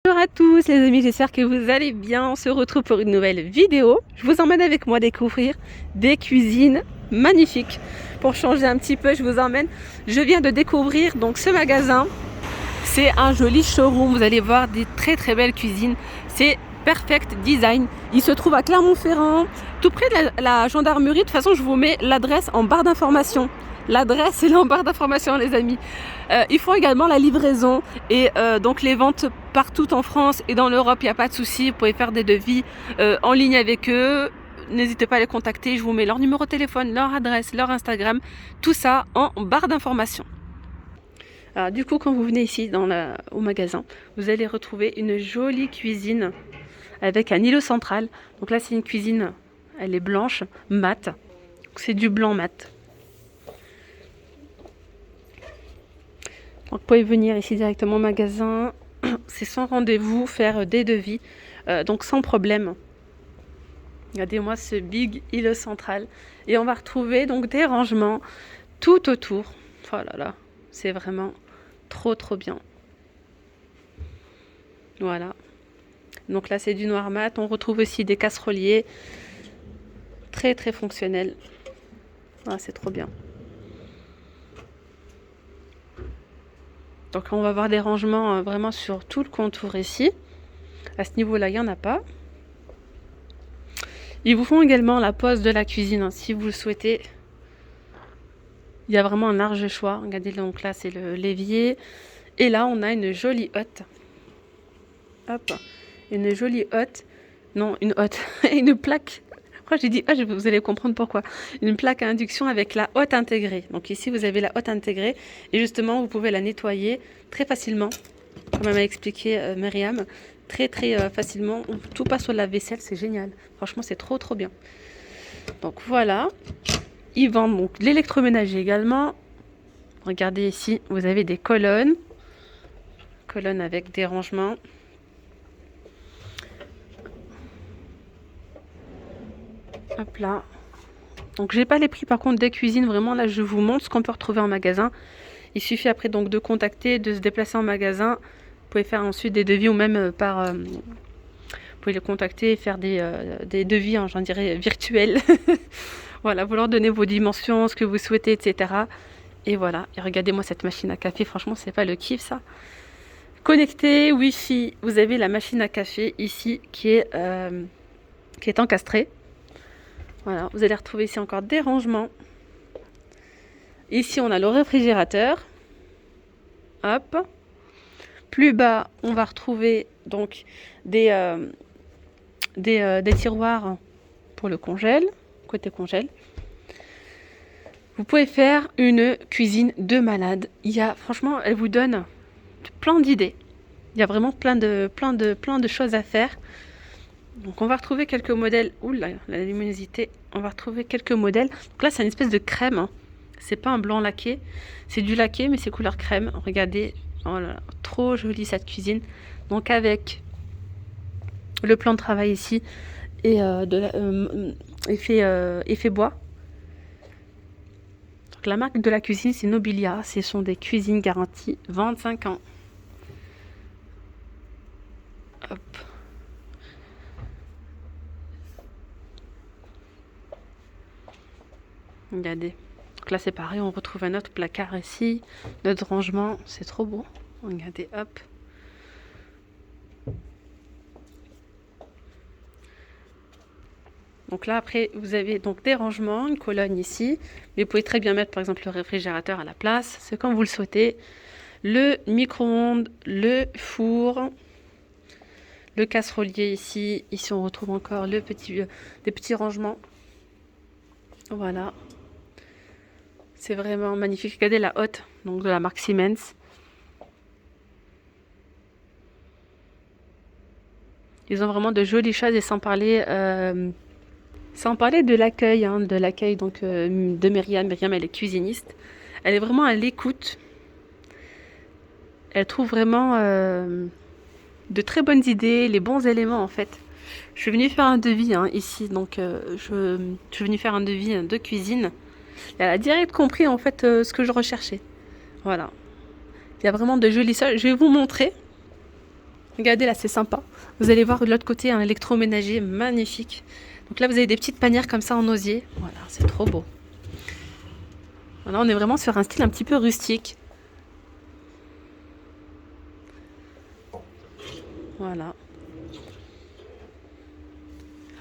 Bonjour à tous les amis, j'espère que vous allez bien. On se retrouve pour une nouvelle vidéo. Je vous emmène avec moi découvrir des cuisines magnifiques. Pour changer un petit peu, je vous emmène. Je viens de découvrir donc ce magasin. C'est un joli showroom. Vous allez voir des très belles cuisines. C'est Perfect Design. Il se trouve à Clermont-Ferrand, tout près de la gendarmerie. De toute façon, je vous mets l'adresse en barre d'information. L'adresse est là en barre d'information, les amis. Ils font également la livraison et donc les ventes partout en France et dans l'Europe, il n'y a pas de souci. Vous pouvez faire des devis en ligne avec eux. N'hésitez pas à les contacter. Je vous mets leur numéro de téléphone, leur adresse, leur Instagram, tout ça en barre d'information. Alors du coup, quand vous venez ici au magasin, vous allez retrouver une jolie cuisine avec un îlot central. Donc là, c'est une cuisine, elle est blanche, mat. C'est du blanc mat. Donc, vous pouvez venir ici directement au magasin, c'est sans rendez-vous, faire des devis, donc sans problème. Regardez-moi ce big îlot central. Et on va retrouver donc des rangements tout autour. Oh là là, c'est vraiment trop bien. Voilà. Donc là, c'est du noir mat. On retrouve aussi des casseroliers très fonctionnels. Ah, c'est trop bien. Donc on va avoir des rangements vraiment sur tout le contour ici. À ce niveau-là, il n'y en a pas. Ils vous font également la pose de la cuisine, hein, si vous le souhaitez. Il y a vraiment un large choix. Regardez, donc là, c'est l'évier. Et là, on a une jolie hotte. Hop, une jolie hotte. Non, une hotte. Une plaque. Pourquoi j'ai dit hotte, vous allez comprendre pourquoi. Une plaque à induction avec la hotte intégrée. Donc ici, vous avez la hotte intégrée. Et justement, vous pouvez la nettoyer très facilement. Comme elle m'a expliqué Myriam. Très facilement. Tout passe au lave-vaisselle, c'est génial. Franchement, c'est trop bien. Donc voilà. Ils vendent donc l'électroménager également. Regardez ici, vous avez des colonnes. Colonnes avec des rangements. Hop là. Donc j'ai pas les prix par contre des cuisines. Vraiment là, je vous montre ce qu'on peut retrouver en magasin. Il suffit après donc de contacter, de se déplacer en magasin. Vous pouvez faire ensuite des devis ou même vous pouvez les contacter et faire des devis, hein, j'en dirais, virtuels. Voilà, vous leur donnez vos dimensions, ce que vous souhaitez, etc. Et voilà, et regardez-moi cette machine à café, franchement, c'est pas le kiff ça. Connecté, Wi-Fi, vous avez la machine à café ici qui est encastrée. Voilà, vous allez retrouver ici encore des rangements. Ici, on a le réfrigérateur. Hop. Plus bas, on va retrouver donc des tiroirs pour le congèle, côté congèle. Vous pouvez faire une cuisine de malade. Franchement, elle vous donne plein d'idées. Il y a vraiment plein de choses à faire. Donc on va retrouver quelques modèles. Oula, la luminosité. On va retrouver quelques modèles. Donc là, c'est une espèce de crème. Hein. C'est pas un blanc laqué. C'est du laqué, mais c'est couleur crème. Regardez. Oh là là, trop jolie cette cuisine. Donc avec le plan de travail ici et effet bois. Donc la marque de la cuisine, c'est Nobilia. Ce sont des cuisines garanties 25 ans. Hop. Regardez. Donc là, c'est pareil. On retrouve un autre placard ici. Notre rangement. C'est trop beau. Regardez, hop. Donc là, après, vous avez donc des rangements, une colonne ici. Mais vous pouvez très bien mettre, par exemple, le réfrigérateur à la place. C'est comme vous le souhaitez. Le micro-ondes, le four, le casserolier ici. Ici, on retrouve encore des petits rangements. Voilà. C'est vraiment magnifique. Regardez la hotte, donc de la marque Siemens. Ils ont vraiment de jolies choses et sans parler de l'accueil, hein, donc de Myriam. Myriam, elle est cuisiniste. Elle est vraiment à l'écoute. Elle trouve vraiment de très bonnes idées, les bons éléments en fait. Je suis venue faire un devis ici, donc je suis venue faire un devis de cuisine. Elle a direct compris en fait ce que je recherchais. Voilà. Il y a vraiment de jolies choses. Je vais vous montrer. Regardez là, c'est sympa. Vous allez voir de l'autre côté un électroménager magnifique. Donc là, vous avez des petites panières comme ça en osier. Voilà, c'est trop beau. Voilà, on est vraiment sur un style un petit peu rustique. Voilà.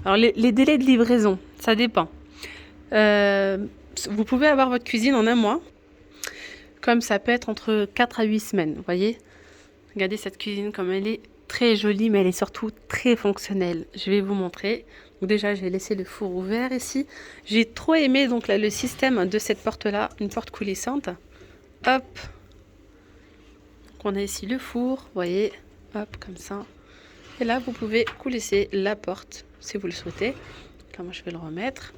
Alors les délais de livraison, ça dépend. Vous pouvez avoir votre cuisine en un mois. Comme ça peut être entre 4 à 8 semaines. Vous voyez? Regardez cette cuisine comme elle est très jolie, mais elle est surtout très fonctionnelle. Je vais vous montrer. Donc déjà, j'ai laissé le four ouvert ici. J'ai trop aimé donc là, le système de cette porte-là, une porte coulissante. Hop. Donc on a ici le four, vous voyez. Hop, comme ça. Et là, vous pouvez coulisser la porte si vous le souhaitez. Là, moi, je vais le remettre.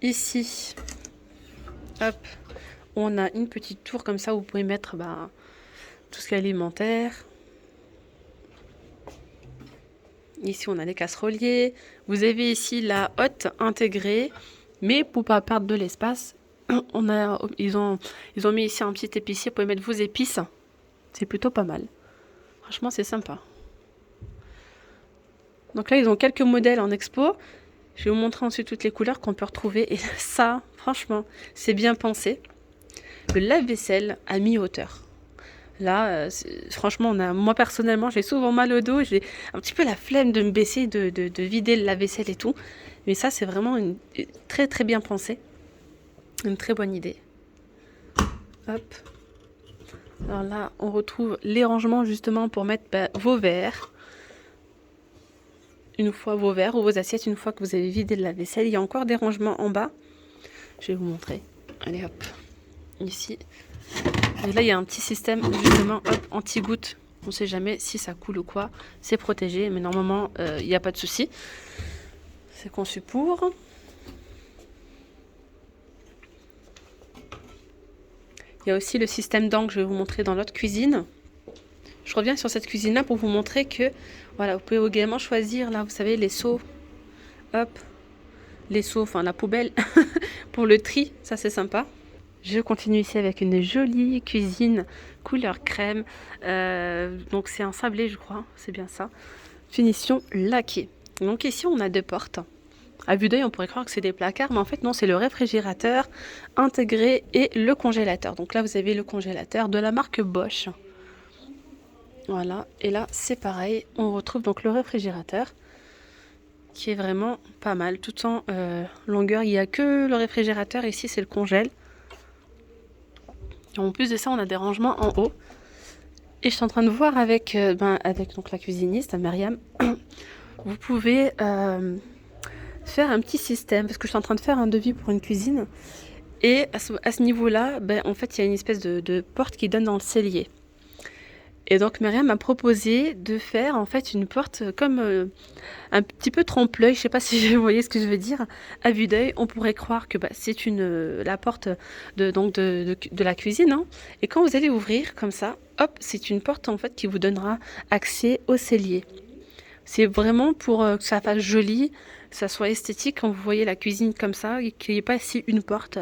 Ici, hop, on a une petite tour comme ça où vous pouvez mettre tout ce qui est alimentaire. Ici, on a les casseroliers. Vous avez ici la hotte intégrée, mais pour pas perdre de l'espace, ils ont mis ici un petit épicier. Vous pouvez mettre vos épices. C'est plutôt pas mal. Franchement, c'est sympa. Donc là, ils ont quelques modèles en expo. Je vais vous montrer ensuite toutes les couleurs qu'on peut retrouver. Et ça, franchement, c'est bien pensé. Le lave-vaisselle à mi-hauteur. Là, franchement, moi personnellement, j'ai souvent mal au dos. J'ai un petit peu la flemme de me baisser, de vider le lave-vaisselle et tout. Mais ça, c'est vraiment très très bien pensé. Une très bonne idée. Hop. Alors là, on retrouve les rangements justement pour mettre vos verres. Une fois vos verres ou vos assiettes, une fois que vous avez vidé de la vaisselle. Il y a encore des rangements en bas. Je vais vous montrer. Allez hop, ici. Et là, il y a un petit système justement hop, anti-goutte. On ne sait jamais si ça coule ou quoi. C'est protégé, mais normalement, il n'y a pas de souci. C'est conçu pour. Il y a aussi le système d'angle, je vais vous montrer dans l'autre cuisine. Je reviens sur cette cuisine-là pour vous montrer que, voilà, vous pouvez également choisir, là, vous savez, les seaux. Hop, les seaux, enfin la poubelle, pour le tri, ça c'est sympa. Je continue ici avec une jolie cuisine couleur crème. Donc c'est un sablé, je crois, c'est bien ça. Finition laquée. Donc ici, on a deux portes. À vue d'œil, on pourrait croire que c'est des placards, mais en fait non, c'est le réfrigérateur intégré et le congélateur. Donc là, vous avez le congélateur de la marque Bosch. Voilà, et là, c'est pareil. On retrouve donc le réfrigérateur qui est vraiment pas mal. Tout en longueur, il n'y a que le réfrigérateur. Ici, c'est le congèle. En plus de ça, on a des rangements en haut. Et je suis en train de voir avec donc, la cuisiniste, Myriam, vous pouvez faire un petit système, parce que je suis en train de faire un devis pour une cuisine. Et à ce niveau-là, en fait, il y a une espèce de porte qui donne dans le cellier. Et donc Myriam m'a proposé de faire en fait une porte comme un petit peu trompe-l'œil. Je ne sais pas si vous voyez ce que je veux dire. À vue d'œil, on pourrait croire que c'est la porte de la cuisine. Hein. Et quand vous allez ouvrir comme ça, hop, c'est une porte en fait qui vous donnera accès au cellier. C'est vraiment pour que ça fasse joli, que ça soit esthétique quand vous voyez la cuisine comme ça, et qu'il n'y ait pas ici une porte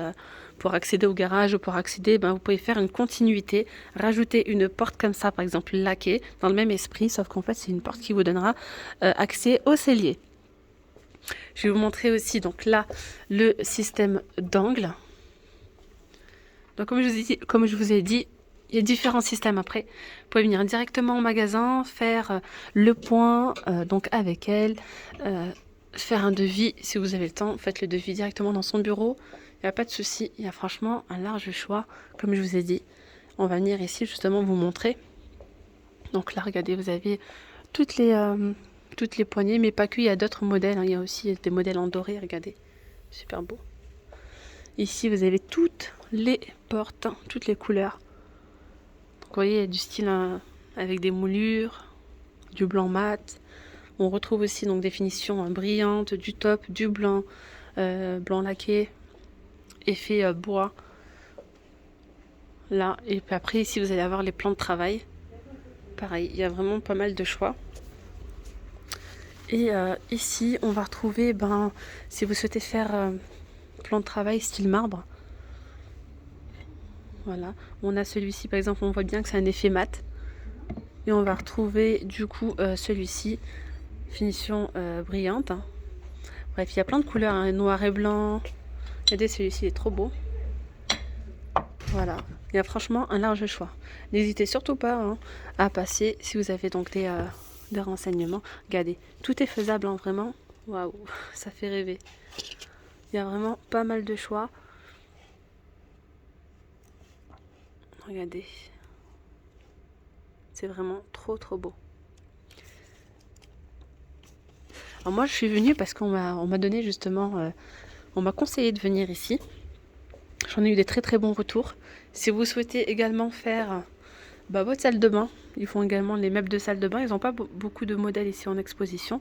pour accéder au garage ou pour accéder, vous pouvez faire une continuité, rajouter une porte comme ça, par exemple laquée, dans le même esprit, sauf qu'en fait c'est une porte qui vous donnera accès au cellier. Je vais vous montrer aussi donc là le système d'angle. Donc comme je vous ai dit, il y a différents systèmes après. Vous pouvez venir directement au magasin, faire le point donc avec elle, faire un devis si vous avez le temps. Faites le devis directement dans son bureau. Il n'y a pas de souci. Il y a franchement un large choix. Comme je vous ai dit, on va venir ici justement vous montrer. Donc là, regardez, vous avez toutes les poignées, mais pas que. Il y a d'autres modèles. Hein. Il y a aussi des modèles en doré. Regardez, super beau. Ici, vous avez toutes les portes, hein, toutes les couleurs. Donc, vous voyez, il y a du style avec des moulures, du blanc mat. On retrouve aussi donc des finitions brillantes, du top, du blanc, blanc laqué, effet bois. Là, et puis après, ici, vous allez avoir les plans de travail. Pareil, il y a vraiment pas mal de choix. Et ici, on va retrouver, si vous souhaitez faire plan de travail style marbre. Voilà, on a celui-ci, par exemple, on voit bien que c'est un effet mat. Et on va retrouver du coup celui-ci, finition brillante. Hein. Bref, il y a plein de couleurs, hein, noir et blanc. Regardez, celui-ci est trop beau. Voilà, il y a franchement un large choix. N'hésitez surtout pas hein, à passer si vous avez donc des renseignements. Regardez, tout est faisable, hein, vraiment. Waouh, ça fait rêver. Il y a vraiment pas mal de choix. Regardez. C'est vraiment trop beau. Alors moi je suis venue parce qu'on m'a donné justement, on m'a conseillé de venir ici. J'en ai eu des très bons retours. Si vous souhaitez également faire votre salle de bain, ils font également les meubles de salle de bain. Ils n'ont pas beaucoup de modèles ici en exposition.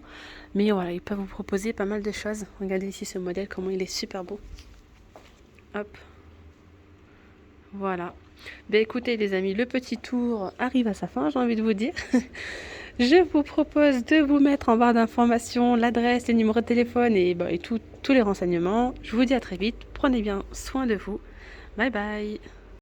Mais voilà, ils peuvent vous proposer pas mal de choses. Regardez ici ce modèle, comment il est super beau. Hop. Voilà. Ben écoutez les amis, le petit tour arrive à sa fin, j'ai envie de vous dire. Je vous propose de vous mettre en barre d'informations l'adresse, les numéros de téléphone et tous les renseignements. Je vous dis à très vite, prenez bien soin de vous. Bye bye.